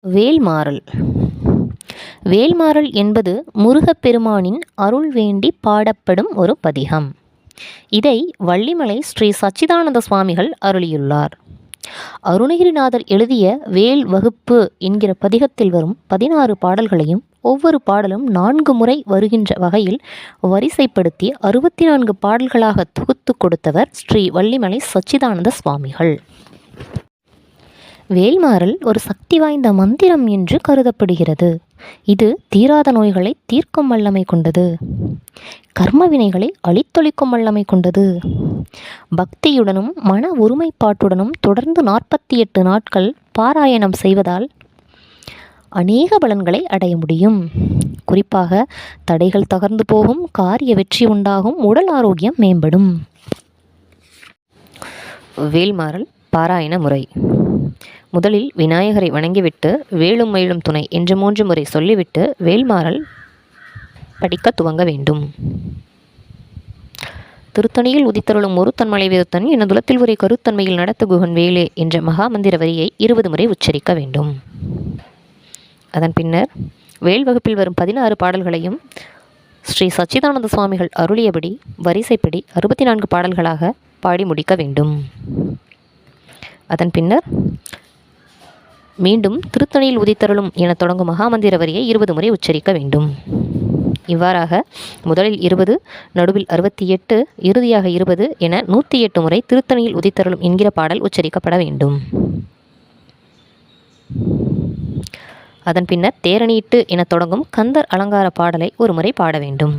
வேல்மாறல். வேல்மாறல் என்பது முருகப்பெருமானின் அருள் வேண்டி பாடப்படும் ஒரு பதிகம். இதை வள்ளிமலை ஸ்ரீ சச்சிதானந்த சுவாமிகள் அருளியுள்ளார். அருணகிரிநாதர் எழுதிய வேல் வகுப்பு என்கிற பதிகத்தில் வரும் 16 பாடல்களையும் ஒவ்வொரு பாடலும் 4 முறை வருகின்ற வகையில் வரிசைப்படுத்தி 64 பாடல்களாக தொகுத்து கொடுத்தவர் ஸ்ரீ வள்ளிமலை சச்சிதானந்த சுவாமிகள். வேல்மாறல் ஒரு சக்தி வாய்ந்த மந்திரம் என்று கருதப்படுகிறது. இது தீராத நோய்களை தீர்க்கும் வல்லமை கொண்டது. கர்ம வினைகளை அழித்தொழிக்கும் வல்லமை கொண்டது. பக்தியுடனும் மன ஒருமைப்பாட்டுடனும் தொடர்ந்து 48 நாட்கள் பாராயணம் செய்வதால் அநேக பலன்களை அடைய முடியும். குறிப்பாக தடைகள் தகர்ந்து போகும், காரிய வெற்றி உண்டாகும், உடல் ஆரோக்கியம் மேம்படும். வேல்மாறல் பாராயண முறை. முதலில் விநாயகரை வணங்கிவிட்டு வேலும் மயிலும் துணை என்று 3 முறை சொல்லிவிட்டு வேல்மாறல் படிக்க துவங்க வேண்டும். திருத்தணியில் உதித்தருளும் ஒரு தன்மலை விருத்தன் என துலத்தில் உரை கருத்தன்மையில் நடத்து குகன் வேலே என்ற மகாமந்திர வரியை 20 முறை உச்சரிக்க வேண்டும். அதன் பின்னர் வேல் வகுப்பில் வரும் 16 பாடல்களையும் ஸ்ரீ சச்சிதானந்த சுவாமிகள் அருளியபடி வரிசைப்படி 64 பாடல்களாக பாடி முடிக்க வேண்டும். அதன் பின்னர் மீண்டும் திருத்தணியில் உதித்தருளும் என தொடங்கும் மகாமந்திர வரியை 20 முறை உச்சரிக்க வேண்டும். இவ்வாறாக முதலில் 20, நடுவில் 68, இறுதியாக 20 என 108 முறை திருத்தணியில் உதித்தருளும் என்கிற பாடல் உச்சரிக்கப்பட வேண்டும். அதன் பின்னர் தேரணியிட்டு என தொடங்கும் கந்தர் அலங்கார பாடலை ஒரு முறை பாட வேண்டும்.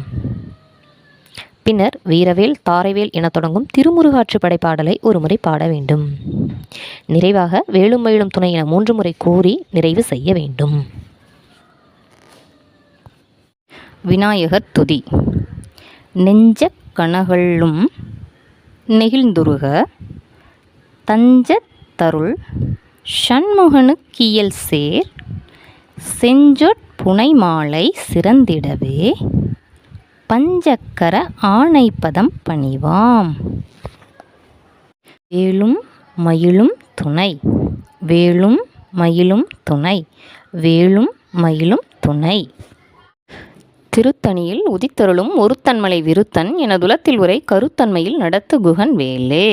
பின்னர் வீரவேல் தாரைவேல் என தொடங்கும் திருமுருகாற்றுப்படை பாடலை ஒரு முறை பாட வேண்டும். நிறைவாக வேலும் மயிலும் துணை என 3 முறை கூறி நிறைவு செய்ய வேண்டும். விநாயகர் துதி. நெஞ்ச கனகள்ளும் நெகிழ்ந்துருக தஞ்ச தருள் சண்முகனுக்கியல் சேர் செஞ்சொற் புனை மாலை சிறந்திடவே பஞ்சக்கர ஆணைப்பதம் பணிவாம். வேலும் மயிலும் துணை, வேலும் மயிலும் துணை, வேலும் மயிலும் துணை. திருத்தணியில் உதித்தருளும் ஒருத்தன்மலை விருத்தன் என துலத்தில் உரை கருத்தன்மையில் நடத்து குகன் வேலே.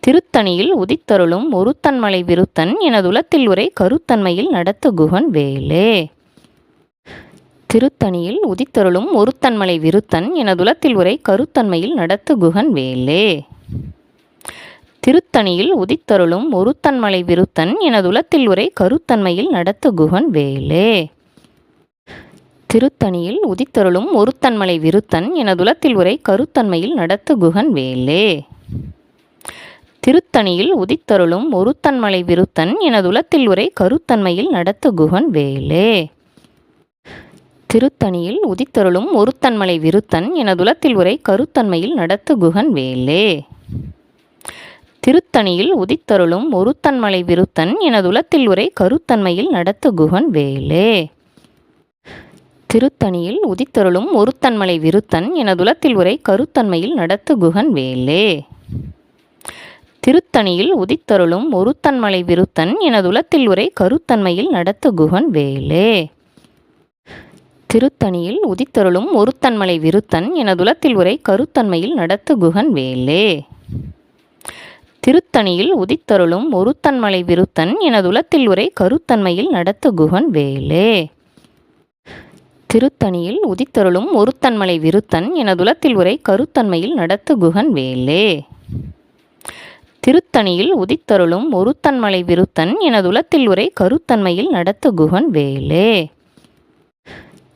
திருத்தணியில் உதித்தருளும் ஒருத்தன்மலை விருத்தன் என துலத்தில் உரை கருத்தன்மையில் நடத்து குகன் வேலே. திருத்தணியில் உதித்தருளும் ஒருத்தன்மலை விருத்தன் என துலத்தில் உரை கருத்தன்மையில் நடத்து குகன் வேலே. திருத்தணியில் உதித்தருளும் ஒருத்தன்மலை விருத்தன் என துலத்தில் உரை கருத்தன்மையில் நடத்து குகன் வேலே. திருத்தணியில் உதித்தருளும் ஒருத்தன்மலை விருத்தன் என துலத்தில் உரை கருத்தன்மையில் நடத்து குகன் வேலே. திருத்தணியில் உதித்தருளும் ஒருத்தன்மலை விருத்தன் என துலத்தில் உரை கருத்தன்மையில் நடத்து குகன் வேலே. திருத்தணியில் உதித்தருளும் ஒருத்தன்மலை விருத்தன் என துலத்தில் உரை கருத்தன்மையில் நடத்து குகன் வேலே. திருத்தணியில் உதித்தருளும் ஒருத்தன்மலை விருத்தன் என துலத்தில் உரை கருத்தன்மையில் நடத்து குகன் வேலே. திருத்தணியில் உதித்தருளும் ஒருத்தன்மலை விருத்தன் என துலத்தில் உரை கருத்தன்மையில் நடத்து குகன் வேலே. திருத்தணியில் உதித்தருளும் ஒருத்தன்மலை விருத்தன் என துலத்தில் உரை கருத்தன்மையில் நடத்து குகன் வேலே. திருத்தணியில் உதித்தருளும் ஒருத்தன்மலை விருத்தன் என துலத்தில் உரை கருத்தன்மையில் நடத்து குகன் வேலே. திருத்தணியில் உதித்தருளும் ஒருத்தன்மலை விருத்தன் என துலத்தில் உரை கருத்தன்மையில் நடத்து குகன் வேலே. திருத்தணியில் உதித்தருளும் ஒருத்தன்மலை விருத்தன் என துலத்தில் உரை கருத்தன்மையில் நடத்து குகன் வேலே. திருத்தணியில் உதித்தருளும் ஒருத்தன்மலை விருத்தன் என துலத்தில் உரை கருத்தன்மையில் நடத்து குகன் வேலே.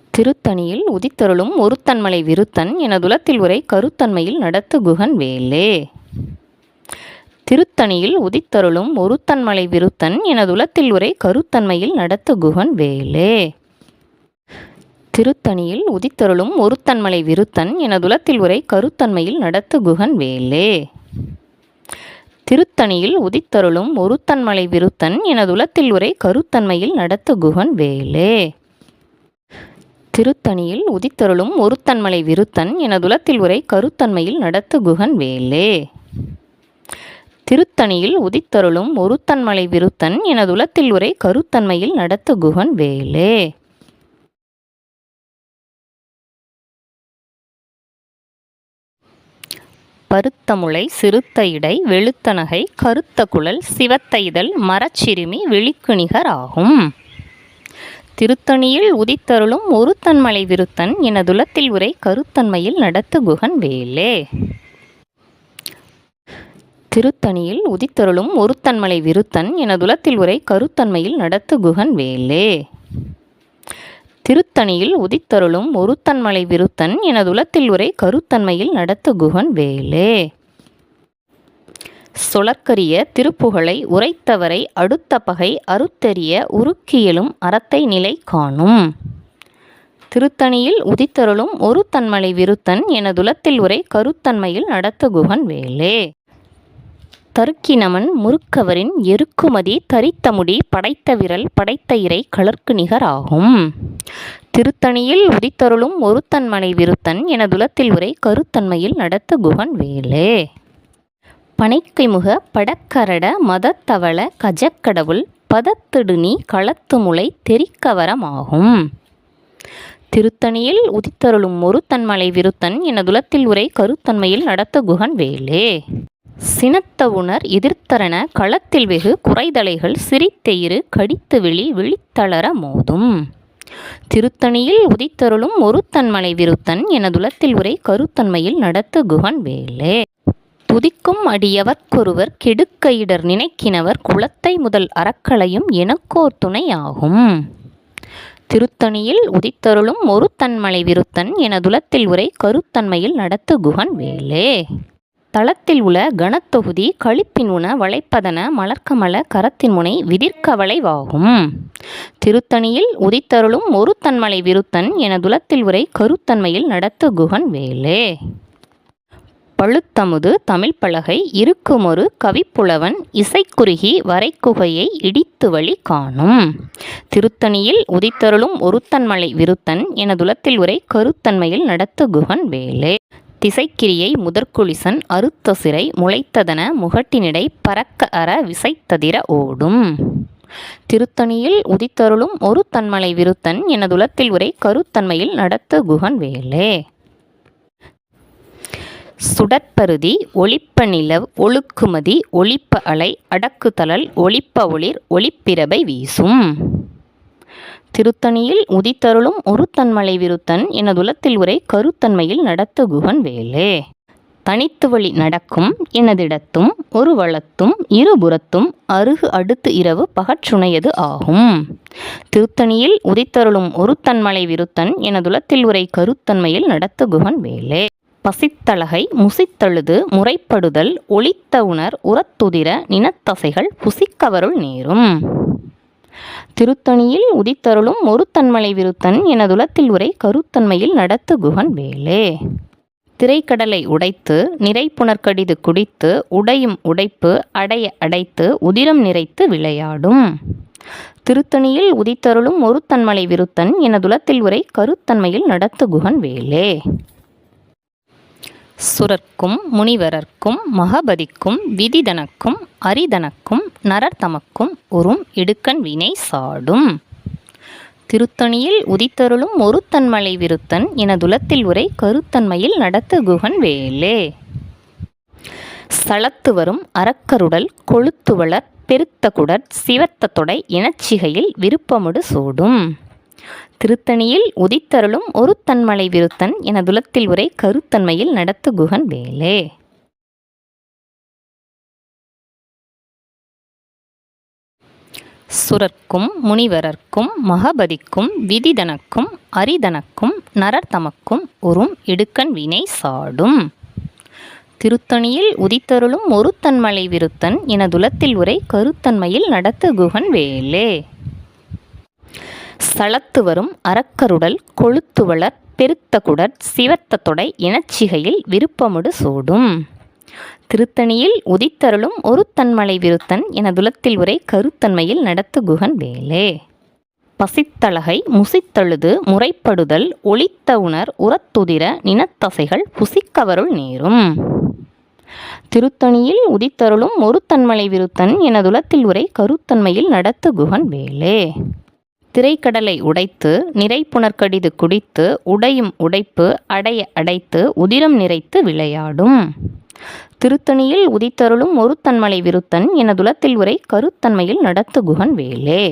திருத்தணியில் உதித்தருளும் ஒருத்தன்மலை விருத்தன் என துலத்தில் உரை கருத்தன்மையில் நடத்து குகன் வேலே. திருத்தணியில் உதித்தருளும் ஒருத்தன்மலை விருத்தன் என துலத்தில் உரை கருத்தன்மையில் நடத்து குகன் வேலே. திருத்தணியில் உதித்தருளும் ஒருத்தன்மலை விருத்தன் என துலத்தில் உரை கருத்தன்மையில் நடத்து குகன் வேலே. திருத்தணியில் உதித்தருளும் ஒருத்தன்மலை விருத்தன் என துலத்தில் உரை கருத்தன்மையில் நடத்து குகன் வேலே. திருத்தணியில் உதித்தருளும் ஒருத்தன்மலை விருத்தன் என துலத்தில் உரை கருத்தன்மையில் நடத்து குகன் வேலே. திருத்தணியில் உதித்தருளும் ஒருத்தன்மலை விருத்தன் எனதுலத்தில் உரை கருத்தன்மையில் நடத்து குகன் வேலே. பருத்தமுளை சிறுத்த இடை வெளுத்த நகை கருத்த குழல் சிவத்த இதழ் மரச்சிறுமி விழிக்கு நிகர் ஆகும். திருத்தணியில் உதித்தருளும் ஒருத்தன்மலை விருத்தன் எனதுலத்தில் உரை கருத்தன்மையில் நடத்து குகன் வேலே. திருத்தணியில் உதித்தருளும் ஒருத்தன்மலை விருத்தன் எனதுலத்தில் உரை கருத்தன்மையில் நடத்து குகன் வேலே. திருத்தணியில் உதித்தருளும் ஒருத்தன்மலை விருத்தன் எனதுலத்தில் உரை கருத்தன்மையில் நடத்து குகன் வேலே. சொலற்கரிய திருப்புகழை உரைத்தவரை அடுத்த பகை அறுத்தெறிய உருக்கியலும் அறத்தை நிலை காணும். திருத்தணியில் உதித்தருளும் ஒருத்தன்மலை விருத்தன் எனதுலத்தில் உரை கருத்தன்மையில் நடத்து குகன் வேலே. தருக்கினமன் முறுக்கவரின் எருக்குமதி தரித்த முடி படைத்த விரல் படைத்த இறை கலர்க்கு நிகர் ஆகும். திருத்தணியில் உதித்தருளும் ஒருத்தன்மலை விருத்தன் எனதுலத்தில் உரை கருத்தன்மையில் நடத்து குகன் வேலே. பனைக்கைமுக படக்கரட மதத்தவள கஜக்கடவுள் பதத்திடுநீ களத்துமுலை தெரிக்கவரமாகும். திருத்தணியில் உதித்தருளும் ஒருத்தன்மலை விருத்தன் எனதுலத்தில் உரை கருத்தன்மையில் நடத்து குகன் வேலே. சினத்த உணர் எதிர்த்தரன களத்தில் வெகு குறைதலைகள் சிரித்தெயிறு கடித்து விழி விழித்தளர மோதும். திருத்தணியில் உதித்தருளும் ஒருத்தன்மலை விருத்தன் எனதுலத்தில் உரை கருத்தன்மையில் நடத்து குகன் வேலே. துதிக்கும் அடியவர்க்கொருவர் கெடுக்க இடர் நினைக்கினவர் குலத்தை முதல் அறக்களையும் எனக்கோர் துணை ஆகும். திருத்தணியில் உதித்தருளும் ஒருத்தன்மலை விருத்தன் எனதுலத்தில் உரை கருத்தன்மையில் நடத்து குகன் வேலே. தளத்தில் உள்ள கணத்தொகுதி களிப்பின் உண வளைப்பதன மலர்க்கமல கரத்தின் முனை விதிர்க்க வளைவாகும். திருத்தணியில் உதித்தருளும் ஒருத்தன்மலை விருத்தன் எனதுலத்தில் உரை கருத்தன்மையில் நடத்து குகன் வேலே. பழுத்தமுது தமிழ் பலகை இருக்குமொரு கவிப்புலவன் இசைக்குறுகி வரைக்குகையை இடித்து வழி காணும். திருத்தணியில் உதித்தருளும் ஒருத்தன்மலை விருத்தன் எனதுலத்தில் உரை கருத்தன்மையில் நடத்து குகன் வேலே. திசைக்கிரியை முதற்குளிசன் அறுத்த சிறை முளைத்ததன முகட்டினிடை பறக்க அற விசைத்ததிர ஓடும். திருத்தணியில் உதித்தருளும் ஒருத்தன்மலை விருத்தன் எனதுலத்தில் உரை கருத்தன்மையில் நடத்து குகன் வேலே. சுடற்பருதி ஒளிப்ப நிலவ் ஒழுக்குமதி ஒளிப்ப அலை அடக்குதழல் ஒளிப்ப ஒளிர் ஒளிப்பிரபை வீசும். திருத்தணியில் உதித்தருளும் ஒருத்தன்மலை விருத்தன் எனதுலத்தில் உரை கருத்தன்மையில் நடத்து குகன் வேலே. தனித்து வழி நடக்கும் எனதிடத்தும் ஒரு வளத்தும் இருபுறத்தும் அருகு அடுத்து இரவு பகற்றுணையது ஆகும். திருத்தணியில் உதித்தருளும் ஒருத்தன்மலை விருத்தன் எனதுலத்தில் உரை கருத்தன்மையில் நடத்து குகன் வேலே. பசித்தழகை முசித்தழுது முறைப்படுதல் ஒளித்த உணர் உரத்துதிர நினத்தசைகள் புசிக்கவருள் நேரும். திருத்தணியில் உதித்தருளும் ஒருத்தன்மலை விருத்தன் எனதுலத்தில் உரை கருத்தன்மையில் நடத்து குகன் வேலே. திரைக்கடலை உடைத்து நிறைப்புணர்கடிது குடித்து உடையும் உடைப்பு அடைய அடைத்து உதிரம் நிறைத்து விளையாடும். திருத்தணியில் உதித்தருளும் ஒருத்தன்மலை விருத்தன் எனதுலத்தில் உரை கருத்தன்மையில் நடத்து குகன் வேலே. சுரர்க்கும் முனிவரர்க்கும் மகபதிக்கும் விதிதனக்கும் அரிதனக்கும் நரர் தமக்கும் உறும் இடுக்கண் வினை சாடும். திருத்தணியில் உதித்தருளும் ஒருத்தன்மலை விருத்தன் எனதுலத்தில் உரை கருத்தன்மையில் நடத்து குகன் வேலே. சலத்து வரும் அரக்கருடல் கொழுத்துவளர் பெருத்த குடர் சிவத்த தொடை எனச்சிகையில் விருப்பமுடு சூடும். திருத்தணியில் உதித்தருளும் ஒருத்தன்மலை விருத்தன் எனதுலத்தில் உரை கருத்தன்மையில் நடத்து குகன் வேலே. சுரர்க்கும் முனிவரர்க்கும் மகபதிக்கும் விதிதனக்கும் அரிதனக்கும் நரர் தமக்கும் உறும் இடுக்கண் வினை சாடும். திருத்தணியில் உதித்தருளும் ஒருத்தன்மலை விருத்தன் எனதுலத்தில் உரை கருத்தன்மையில் நடத்து குகன் வேலே. சலத்து வரும் அரக்கருடல் கொழுத்துவளர் பெருத்த குடர் சிவத்த தொடை எனச்சிகையில் விருப்பமுடு சூடும். திருத்தணியில் உதித்தருளும் ஒருத்தன்மலை விருத்தன் எனதுலத்தில் உரை கருத்தன்மையில் நடத்து குகன் வேலே. பசித்தழகை முசித்தழுது முறைப்படுதல் ஒளித்த உணர் உரத்துதிர நினத்தசைகள் புசிக்கவருள் நேரும். திருத்தணியில் உதித்தருளும் ஒருத்தன்மலை விருத்தன் எனதுலத்தில் உரை கருத்தன்மையில் நடத்து குகன் வேலே. திரைக்கடலை உடைத்து நிறைப்புணர்கடிது குடித்து உடையும் உடைப்பு அடைய அடைத்து உதிரம் நிறைத்து விளையாடும். திருத்தணியில் உதித்தருளும் ஒருத்தன்மலை விருத்தன் எனதுலத்தில் உரை கருத்தன்மையில் நடத்து குகன் வேலே.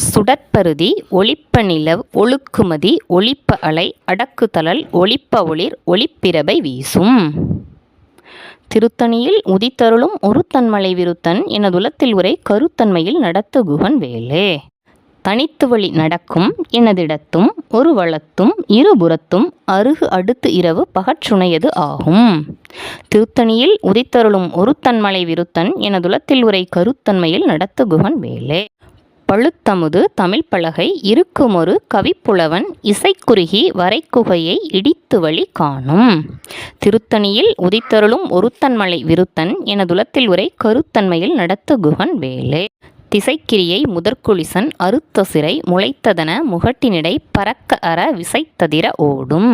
சுடற்பருதி ஒளிப்ப நிலவ் ஒழுக்குமதி ஒளிப்ப அலை அடக்குதலல் ஒளிப்ப ஒளிர் ஒளிப்பிரபை வீசும். திருத்தணியில் உதித்தருளும் ஒருத்தன்மலை விருத்தன் எனதுலத்தில் உரை கருத்தன்மையில் நடத்து குகன் வேலே. தனித்து வழி நடக்கும் எனதிடத்தும் ஒரு வளத்தும் இருபுறத்தும் அருகு அடுத்து இரவு பகற்றுணையது ஆகும். திருத்தணியில் உதித்தருளும் ஒருத்தன்மலை விருத்தன் எனதுலத்தில் உரை கருத்தன்மையில் நடத்து குகன் வேலே. பழுத்தமுது தமிழ் பலகை இருக்குமொரு கவிப்புலவன் இசைக்குறுகி வரைக்குகையை இடித்து வழி காணும். திருத்தணியில் உதித்தருளும் ஒருத்தன்மலை விருத்தன் எனதுலத்தில் உரை கருத்தன்மையில் நடத்து குகன் வேலே. திசைக்கிரியை முதற்குளிசன் அறுத்த சிறை முளைத்ததன முகட்டினிடை பறக்க அற விசைத்ததிர ஓடும்.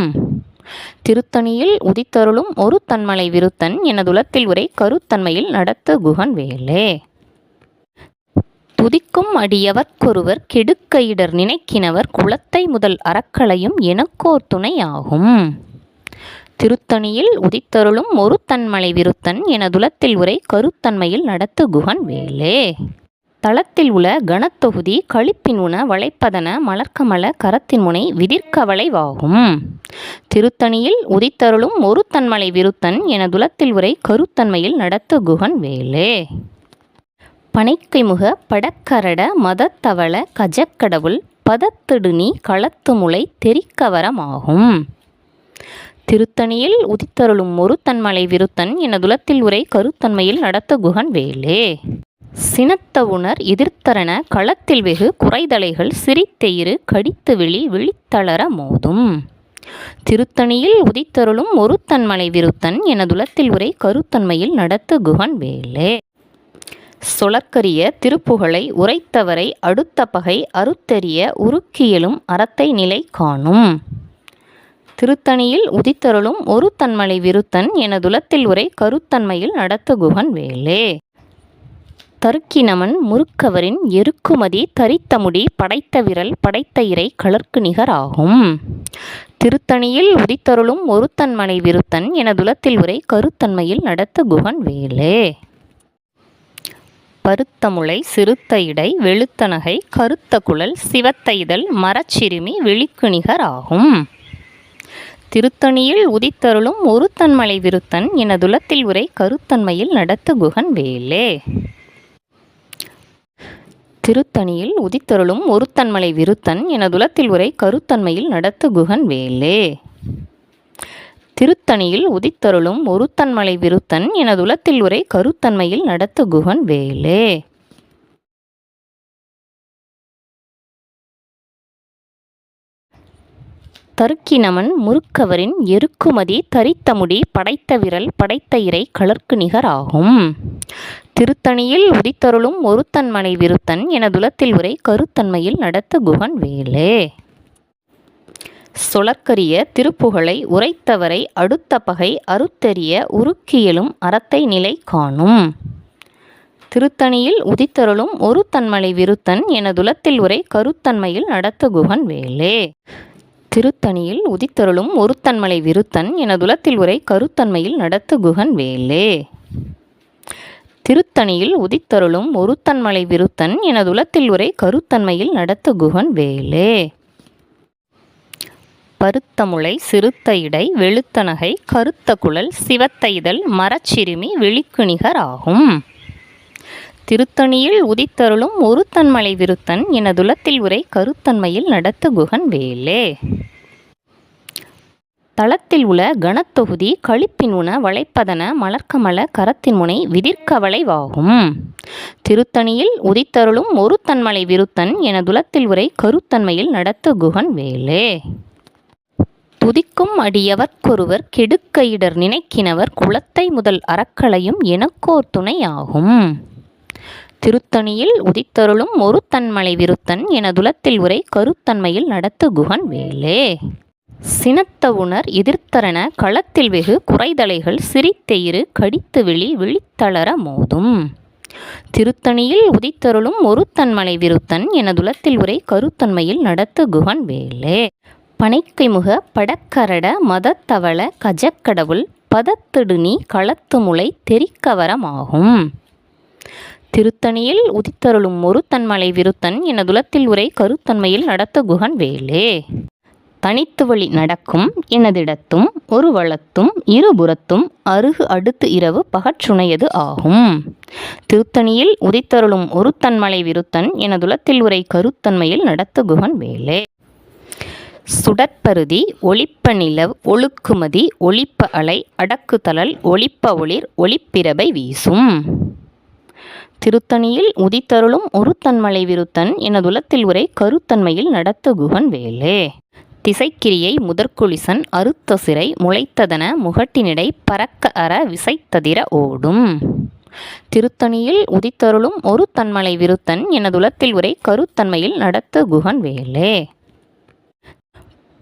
திருத்தணியில் உதித்தருளும் ஒருத்தன்மலை விருத்தன் எனதுலத்தில் உரை கருத்தன்மையில் நடத்து குகன் வேலே. துதிக்கும் அடியவர்க்கொருவர் கெடுக்கையிடர் நினைக்கினவர் குலத்தை முதல் அறக்களையும் எனக்கோர் துணையாகும். திருத்தணியில் உதித்தருளும் ஒருத்தன்மலை விருத்தன் எனதுலத்தில் உரை கருத்தன்மையில் நடத்து குகன் வேலே. தளத்தில் உள்ள கணத்தொகுதி களிப்பின் உண வளைப்பதன மலர்க்கமல கரத்தின் முனை விதிர்க்க வளைவாகும். திருத்தணியில் உதித்தருளும் ஒருத்தன்மலை விருத்தன் எனதுலத்தில் உரை கருத்தன்மையில் நடத்து குகன் வேலே. பனைக்கைமுக படக்கரட மதத்தவள கஜக்கடவுள் பதத்திடுநீ களத்துமுலை தெரிக்கவரமாகும். திருத்தணியில் உதித்தருளும் ஒருத்தன்மலை விருத்தன் எனதுலத்தில் உரை கருத்தன்மையில் நடத்து குகன் வேலே. சினத்த உணர் எதிர்த்தரன களத்தில் வெகு குறைதலைகள் சிரித்தெயிறு கடித்து விழி விழித்தளர மோதும். திருத்தணியில் உதித்தருளும் ஒருத்தன்மலை விருத்தன் எனதுலத்தில் உரை கருத்தன்மையில் நடத்து குகன் வேலே. சொலற்கரிய திருப்புகழை உரைத்தவரை அடுத்த பகை அறுத்தெறிய உருக்கியலும் அறத்தை நிலை காணும். திருத்தணியில் உதித்தருளும் ஒருத்தன்மலை விருத்தன் எனதுலத்தில் உரை கருத்தன்மையில் நடத்து குகன் வேலே. தருக்கினமன் முறுக்கவரின் எருக்குமதி தரித்தமுடி படைத்த விரல் படைத்த இறை கலர்க்கு நிகராகும். திருத்தணியில் உதித்தருளும் ஒருத்தன்மலை விருத்தன் எனதுலத்தில் உரை கருத்தன்மையில் நடத்து குகன் வேலே. பருத்தமுளை சிறுத்த இடை வெளுத்த நகை கருத்த குழல் சிவத்த இதழ் மரச்சிறுமி விழிக்கு நிகராகும். திருத்தணியில் உதித்தருளும் ஒருத்தன்மலை விருத்தன் எனதுலத்தில் உரை கருத்தன்மையில் நடத்து குகன் வேலே. திருத்தணியில் உதித்தருளும் ஒருத்தன்மலை விருத்தன் எனதுலத்தில் உரை கருத்தன்மையில் நடத்து குகன் வேலே. திருத்தணியில் உதித்தருளும் ஒருத்தன்மலை விருத்தன் எனதுலத்தில் உரை கருத்தன்மையில் நடத்து குகன் வேலே. தருக்கினமன் முறுக்கவரின் எருக்குமதி தரித்தமுடி படைத்த விரல் படைத்த இறை கலர்க்கு நிகராகும். திருத்தணியில் உதித்தருளும் ஒருத்தன்மலை விருத்தன் எனதுலத்தில் உரை கருத்தன்மையில் நடத்து குகன் வேலே. சொலற்கரிய திருப்புகழை உரைத்தவரை அடுத்த பகை அறுத்தெறிய உருக்கியலும் அறத்தை நிலை காணும். திருத்தணியில் உதித்தருளும் ஒருத்தன்மலை விருத்தன் எனதுலத்தில் உரை கருத்தன்மையில் நடத்து குகன் வேலே. திருத்தணியில் உதித்தருளும் ஒருத்தன்மலை விருத்தன் எனதுலத்தில் உரை கருத்தன்மையில் நடத்து குகன் வேலே. திருத்தணியில் உதித்தருளும் ஒருத்தன்மலை விருத்தன் எனதுலத்தில் உரை கருத்தன்மையில் நடத்து குகன் வேலே. பருத்தமுளை சிறுத்த இடை வெளுத்த நகை கருத்த குழல் சிவத்த இதழ் மரச்சிறுமி விழிக்கு நிகராகும். திருத்தணியில் உதித்தருளும் ஒருத்தன்மலை விருத்தன் எனதுலத்தில் உரை கருத்தன்மையில் நடத்து குகன் வேலே. தளத்தில் உள்ள கணத்தொகுதி களிப்பின் உண வளைப்பதன மலர்க்கமல கரத்தின் முனை விதிர்க்க வளைவாகும். திருத்தணியில் உதித்தருளும் ஒருத்தன்மலை விருத்தன் எனதுலத்தில் உரை கருத்தன்மையில் நடத்து குகன் வேலே. துதிக்கும் அடியவர்க்கொருவர் கெடுக்கையிடர் நினைக்கினவர் குலத்தை முதல் அறக்களையும் எனக்கோர் துணையாகும். திருத்தணியில் உதித்தருளும் ஒருத்தன்மலை விருத்தன் எனதுலத்தில் உரை கருத்தன்மையில் நடத்து குகன் வேலே. சினத்தவுணர் எதிர்த்தரன களத்தில் வெகு குறைதலைகள் சிரித்தெயிறு கடித்து விழித்தளர மோதும். திருத்தணியில் உதித்தருளும் ஒருத்தன்மலை விருத்தன் எனதுலத்தில் உரை கருத்தன்மையில் நடத்து குகன் வேலே. பனைக்கைமுக படக்கரட மதத்தவள கஜக்கடவுள் பதத்திடுநீ களத்துமுலை தெரிக்கவரமாகும். திருத்தணியில் உதித்தருளும் ஒருத்தன்மலை விருத்தன் எனதுலத்தில் உரை கருத்தன்மையில் நடத்து குகன் வேலே. தனித்து வழி நடக்கும் எனதிடத்தும் ஒரு வளத்தும் இருபுறத்தும் அருகு அடுத்து இரவு பகற்றுணையது ஆகும். திருத்தணியில் உதித்தருளும் ஒருத்தன்மலை விருத்தன் எனதுலத்தில் உரை கருத்தன்மையில் நடத்து குகன் வேலே. சுடற்பருதி ஒளிப்ப நிலவ் ஒழுக்குமதி ஒளிப்ப அலை அடக்குதலல் ஒளிப்ப ஒளிர் ஒளிப்பிரபை வீசும். திருத்தணியில் உதித்தருளும் ஒருத்தன்மலை விருத்தன் எனதுலத்தில் உரை கருத்தன்மையில் நடத்து குகன் வேலே. திசைக்கிரியை முதற்குளிசன் அறுத்த சிறை முளைத்ததன முகட்டினிடை பறக்க அற விசைத்ததிர ஓடும். திருத்தணியில் உதித்தருளும் ஒருத்தன்மலை விருத்தன் எனதுலத்தில் உரை கருத்தன்மையில் நடத்து குகன் வேலே.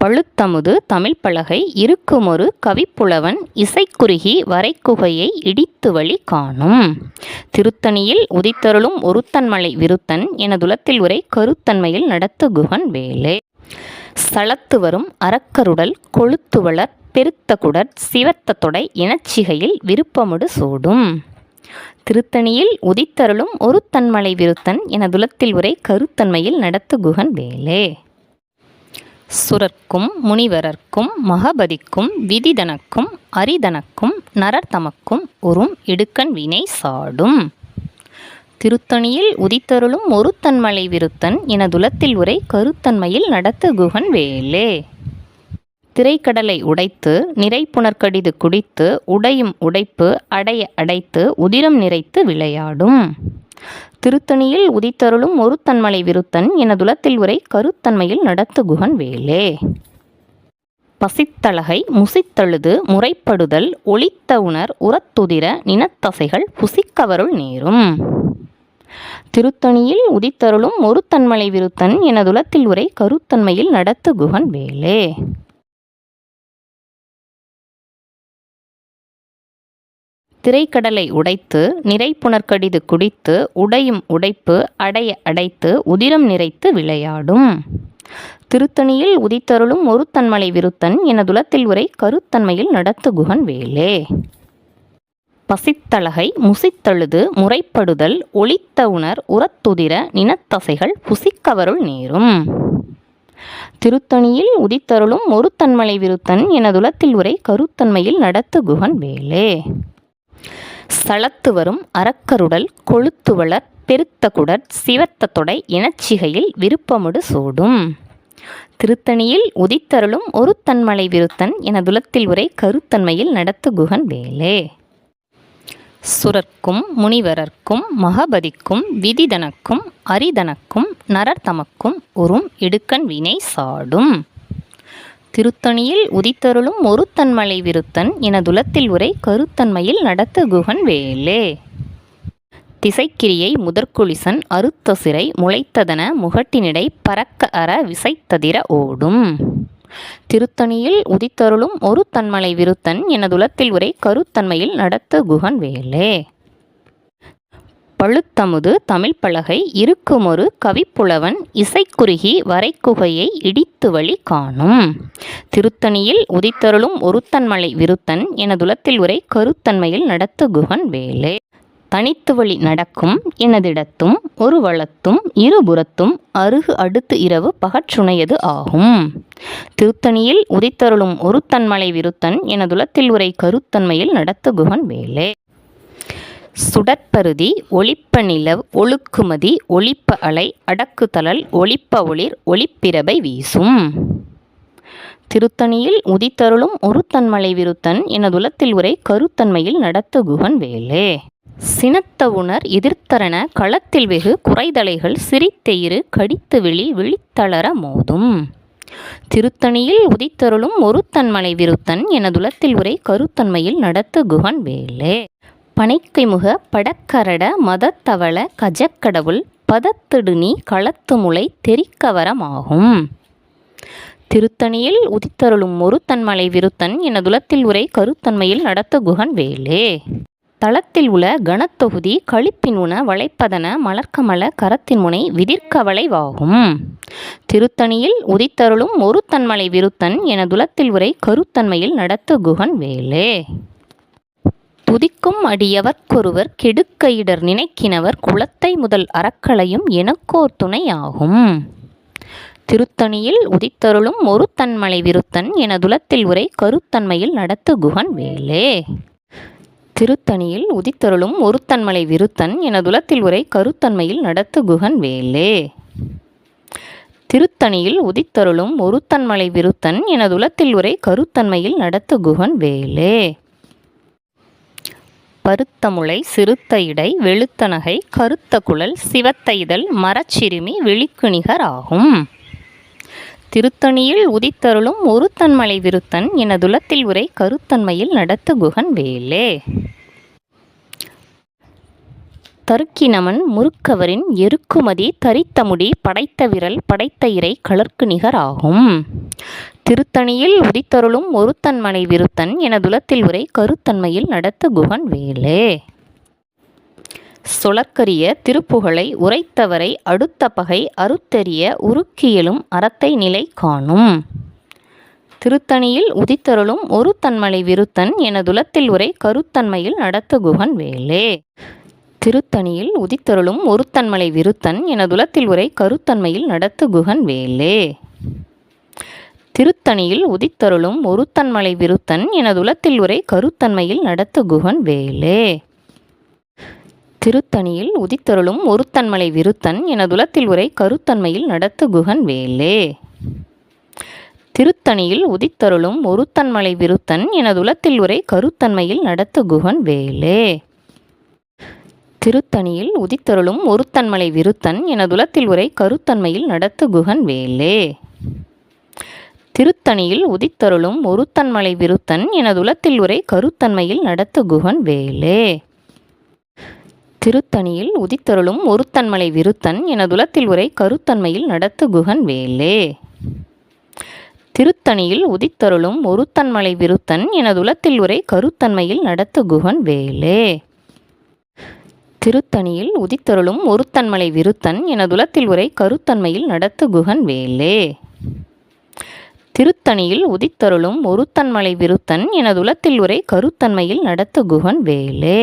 பழுத்தமுது தமிழ் பலகை இருக்குமொரு கவிப்புலவன் இசைக்குறுகி வரைக்குகையை இடித்து வழி காணும். திருத்தணியில் உதித்தருளும் ஒருத்தன்மலை விருத்தன் எனதுலத்தில் உரை கருத்தன்மையில் நடத்து குகன் வேலே. சலத்து வரும் அரக்கருடல் கொழுத்துவளர் பெருத்த குடர் சிவத்த தொடை இனச்சிகையில் விருப்பமுடு சூடும். திருத்தணியில் உதித்தருளும் ஒருத்தன்மலை விருத்தன் எனதுலத்தில் உரை கருத்தன்மையில் நடத்து குகன் வேலே. சுரர்க்கும் முனிவரர்க்கும் மகபதிக்கும் விதிதனக்கும் அரிதனக்கும் நரர் தமக்கும் உறும் இடுக்கண் வினை சாடும். திருத்தணியில் உதித்தருளும் ஒருத்தன்மலை விருத்தன் எனதுலத்தில் உரை கருத்தன்மையில் நடத்து குகன் வேலே. திரைக்கடலை உடைத்து நிறைப்புணர்கடிது குடித்து உடையும் உடைப்பு அடைய அடைத்து உதிரம் நிறைத்து விளையாடும். திருத்தணியில் உதித்தருளும் ஒருத்தன்மலை விருத்தன் எனதுலத்தில் உரை கருத்தன்மையில் நடத்து குகன் வேலே. பசித்தழகை முசித்தழுது முறைப்படுதல் ஒளித்த உணர் உரத்துதிர நினத்தசைகள் புசிக்கவருள் நேரும். திருத்தணியில் உதித்தருளும் ஒருத்தன்மலை விருத்தன் எனதுலத்தில் உரை கருத்தன்மையில் நடத்து குகன் வேலே. திரைக்கடலை உடைத்து நிறைப்புணர்கடிது குடித்து உடையும் உடைப்பு அடைய அடைத்து உதிரம் நிறைத்து விளையாடும். திருத்தணியில் உதித்தருளும் ஒருத்தன்மலை விருத்தன் எனதுலத்தில் உரை கருத்தன்மையில் நடத்து குகன் வேலே. பசித்தழகை முசித்தழுது முறைப்படுதல் ஒளித்த உணர் உரத்துதிர நினத்தசைகள் புசிக்கவருள் நேரும். திருத்தணியில் உதித்தருளும் ஒருத்தன்மலை விருத்தன் எனதுலத்தில் உரை கருத்தன்மையில் நடத்து குகன் வேலே. சலத்து வரும் அரக்கருடல் கொழுத்துவளர் பெருத்த குடர் சிவத்த தொடை இனச்சிகையில் விருப்பமுடு சூடும். திருத்தணியில் உதித்தருளும் ஒருத்தன்மலை விருத்தன் எனதுலத்தில் உரை கருத்தன்மையில் நடத்து குகன் வேலே. சுரர்க்கும் முனிவரர்க்கும் மகபதிக்கும் விதிதனக்கும் அரிதனக்கும் நரர் தமக்கும் உறும் இடுக்கண் வினை சாடும். திருத்தணியில் உதித்தருளும் ஒருத்தன்மலை விருத்தன் எனதுலத்தில் உரை கருத்தன்மையில் நடத்து குகன் வேலே. திசைக்கிரியை முதற்குளிசன் அறுத்த சிறை முளைத்ததன முகட்டினிடை பறக்க அற விசைத்ததிர ஓடும். திருத்தணியில் உதித்தருளும் ஒருத்தன்மலை விருத்தன் எனதுலத்தில் உரை கருத்தன்மையில் நடத்து குகன் வேலே. பழுத்தமுது தமிழ் பலகை இருக்குமொரு கவிப்புலவன் இசைக்குறுகி வரைக்குகையை இடித்து வழி காணும். திருத்தணியில் உதித்தருளும் ஒருத்தன்மலை விருத்தன் எனதுலத்தில் உரை கருத்தன்மையில் நடத்து குகன் வேலே. தனித்து வழி நடக்கும் எனதிடத்தும் ஒரு வளத்தும் இருபுறத்தும் அருகு அடுத்து இரவு பகற்றுணையது ஆகும். திருத்தணியில் உதித்தருளும் ஒருத்தன்மலை விருத்தன் எனதுலத்தில் உரை கருத்தன்மையில் நடத்து குகன் வேலே. சுடற்பருதி ஒளிப்ப நிலவ் ஒழுக்குமதி ஒளிப்ப அலை அடக்குதலல் ஒளிப்ப ஒளிர் ஒளிப்பிரபை வீசும். திருத்தணியில் உதித்தருளும் ஒருத்தன்மலை விருத்தன் எனதுலத்தில் உரை கருத்தன்மையில் நடத்து குகன் வேலே. சினத்தவுணர் எதிர்த்தரன களத்தில் வெகு குறைதலைகள் சிரித்தெயிறு கடித்து விழித்தளர மோதும். திருத்தணியில் உதித்தருளும் ஒருத்தன்மலை விருத்தன் எனதுலத்தில் உரை கருத்தன்மையில் நடத்து குகன் வேலே. பனைக்கைமுக படக்கரட மதத்தவள கஜக்கடவுள் பதத்திடுநீ களத்துமுலை தெரிக்கவரமாகும். திருத்தணியில் உதித்தருளும் ஒருத்தன்மலை விருத்தன் எனதுலத்தில் உரை கருத்தன்மையில் நடத்த குகன் வேலே. தளத்தில் உள்ள கணத்தொகுதி களிப்பின் உண வளைப்பதன மலர்க்கமல கரத்தின் முனை விதிர்க்கவளை வாகும். திருத்தணியில் உதித்தருளும் ஒருத்தன்மலை விருத்தன் எனதுலத்தில் உரை கருத்தன்மையில் நடத்த குகன் வேலே. துதிக்கும் அடியவர்க்கொருவர் கெடுக்க இடர் நினைக்கினவர் குலத்தை முதல் அறக்களையும் எனக்கோர் துணையாகும். திருத்தணியில் உதித்தருளும் ஒருத்தன்மலை விருத்தன் எனதுலத்தில் உரை கருத்தன்மையில் நடத்து குகன் வேலே. திருத்தணியில் உதித்தருளும் ஒருத்தன்மலை விருத்தன் எனதுலத்தில் உரை கருத்தன்மையில் நடத்து குகன் வேலே. திருத்தணியில் உதித்தருளும் ஒருத்தன்மலை விருத்தன் எனதுலத்தில் உரை கருத்தன்மையில் நடத்து குகன் வேலே. பருத்த முளை சிறுத்த இடை வெளுத்த நகை கருத்த குழல் சிவத்த இதழ் மரச்சிறுமி விழிக்கு நிகர் ஆகும். திருத்தணியில் உதித்தருளும் ஒருத்தன்மலை விருத்தன் எனதுலத்தில் உரை கருத்தன்மையில் நடத்து குகன் வேலே. தருக்கினமன் முறுக்கவரின் எருக்குமதி தரித்த முடி படைத்த விரல் படைத்த இறை கலர்க்கு நிகர் ஆகும். திருத்தணியில் உதித்தருளும் ஒருத்தன்மலை விருத்தன் எனதுலத்தில் உரை கருத்தன்மையில் நடத்து குகன் வேலே. சொலற்கரிய திருப்புகழை உரைத்தவரை அடுத்த பகை அறுத்தெறிய உருக்கியலும் அறத்தை நிலை காணும். திருத்தணியில் உதித்தருளும் ஒருத்தன்மலை விருத்தன் எனதுலத்தில் உரை கருத்தன்மையில் நடத்து குகன் வேலே. திருத்தணியில் உதித்தருளும் ஒருத்தன்மலை விருத்தன் எனதுலத்தில் உரை கருத்தன்மையில் நடத்து குகன் வேலே. திருத்தணியில் உதித்தருளும் ஒருத்தன்மலை விருத்தன் எனதுலத்தில் உரை கருத்தன்மையில் நடத்து குகன் வேலே. திருத்தணியில் உதித்தருளும் ஒருத்தன்மலை விருத்தன் எனதுலத்தில் உரை கருத்தன்மையில் நடத்து குகன் வேலே. திருத்தணியில் உதித்தருளும் ஒருத்தன்மலை விருத்தன் எனதுலத்தில் உரை கருத்தன்மையில் நடத்து குகன் வேலே. திருத்தணியில் உதித்தருளும் ஒருத்தன்மலை விருத்தன் எனதுலத்தில் உரை கருத்தன்மையில் நடத்து குகன் வேலே. திருத்தணியில் உதித்தருளும் ஒருத்தன்மலை விருத்தன் எனதுலத்தில் உரை கருத்தன்மையில் நடத்து குகன் வேலே. திருத்தணியில் உதித்தருளும் ஒருத்தன்மலை விருத்தன் எனதுலத்தில் உரை கருத்தன்மையில் நடத்து குகன் வேலே. திருத்தணியில் உதித்தருளும் ஒருத்தன்மலை விருத்தன் எனதுலத்தில் உரை கருத்தன்மையில் நடத்து குகன் வேலே. திருத்தணியில் உதித்தருளும் ஒருத்தன்மலை விருத்தன் எனதுலத்தில் உரை கருத்தன்மையில் நடத்து குகன் வேலே. திருத்தணியில் உதித்தருளும் ஒருத்தன்மலை விருத்தன் எனதுலத்தில் உரை கருத்தன்மையில் நடத்து குகன் வேலே.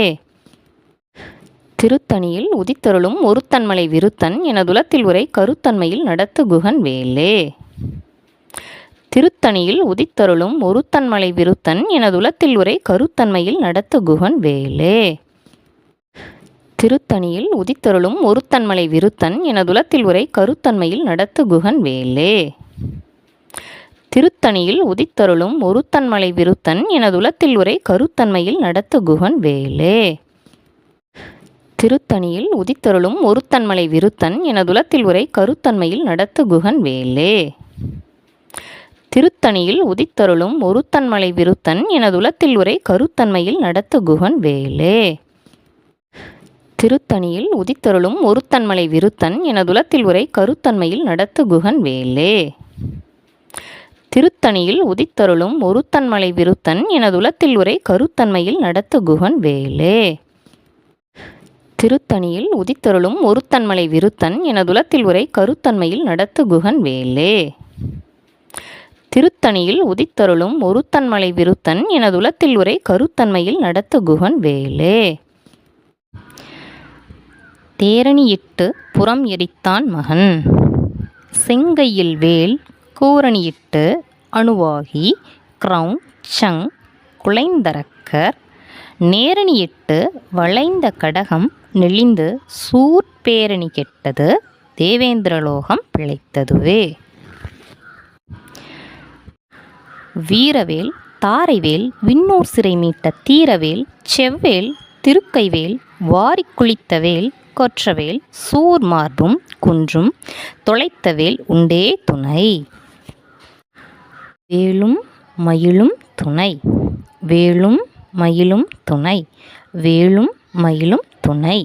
திருத்தணியில் உதித்தருளும் ஒருத்தன்மலை விருத்தன் எனதுலத்தில் உரை கருத்தன்மையில் நடத்து குகன் வேலே. திருத்தணியில் உதித்தருளும் ஒருத்தன்மலை விருத்தன் எனதுலத்தில் உரை கருத்தன்மையில் நடத்து குகன் வேலே. திருத்தணியில் உதித்தருளும் ஒருத்தன்மலை விருத்தன் எனதுலத்தில் உரை கருத்தன்மையில் நடத்து குகன் வேலே. திருத்தணியில் உதித்தருளும் ஒருத்தன்மலை விருத்தன் எனதுலத்தில் உரை கருத்தன்மையில் நடத்து குகன் வேலே. திருத்தணியில் உதித்தருளும் ஒருத்தன்மலை விருத்தன் எனதுலத்தில் உரை கருத்தன்மையில் நடத்து குகன் வேலே. திருத்தணியில் உதித்தருளும் ஒருத்தன்மலை விருத்தன் எனதுலத்தில் உரை கருத்தன்மையில் நடத்து குகன் வேலே. திருத்தணியில் உதித்தருளும் ஒருத்தன்மலை விருத்தன் எனதுலத்தில் உரை கருத்தன்மையில் நடத்து குகன் வேலே. திருத்தணியில் உதித்தருளும் ஒருத்தன்மலை விருத்தன் எனதுலத்தில் உரை கருத்தன்மையில் நடத்து குகன் வேலே. திருத்தணியில் உதித்தருளும் ஒருத்தன்மலை விருத்தன் எனதுலத்தில் உரை கருத்தன்மையில் நடத்து குகன் வேலே. திருத்தணியில் உதித்தருளும் ஒருத்தன்மலை விருத்தன் எனதுலத்தில் உரை கருத்தன்மையில் நடத்து குகன் வேலே. தேரணியிட்டு புறம் எரித்தான் மகன் செங்கையில் வேல் கூரணியிட்டு அணுவாகி கிரௌன் சங் குலைந்தரக்கர் நேரணியிட்டு வளைந்த கடகம் நெளிந்து சூர்பேரணி கெட்டது தேவேந்திரலோகம் பிழைத்ததுவே. வீரவேல் தாரைவேல் விண்ணூர் சிறை மீட்ட தீரவேல் செவ்வேல் திருக்கைவேல் வாரிக் குளித்தவேல் கொற்றவேல் சூர்மார்பும் குன்றும் தொலைத்தவேல் உண்டே துணை. வேலும் மயிலும் துணை வேலும் மயிலும் துணை வேலும் மயிலும் துணை.